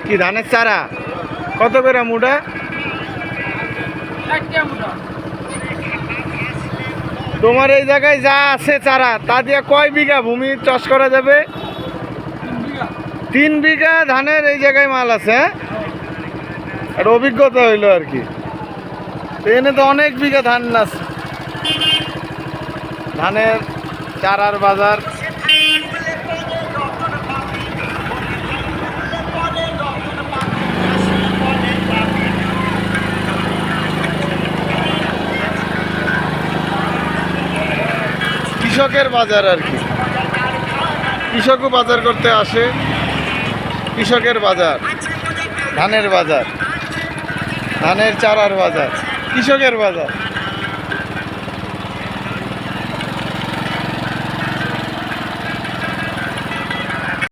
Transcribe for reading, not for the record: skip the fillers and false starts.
কি ধানের চারা কত করে মুঠা? তোমার এই জায়গায় যা আছে চারা তা দিয়ে কয় বিঘা ভূমি চাষ করা যাবে? 3 বিঘা ধানের এই জায়গায় মাল আছে। হ্যাঁ, একটা অভিজ্ঞতা হইলো আর কি। এনে তো অনেক বিঘা ধান আছে। ধানের চারার বাজার কৃষকের বাজার আর কি। কৃষকও বাজার করতে আসে। কৃষকের বাজার, ধানের বাজার, ধানের চারার বাজার, কৃষকের বাজার।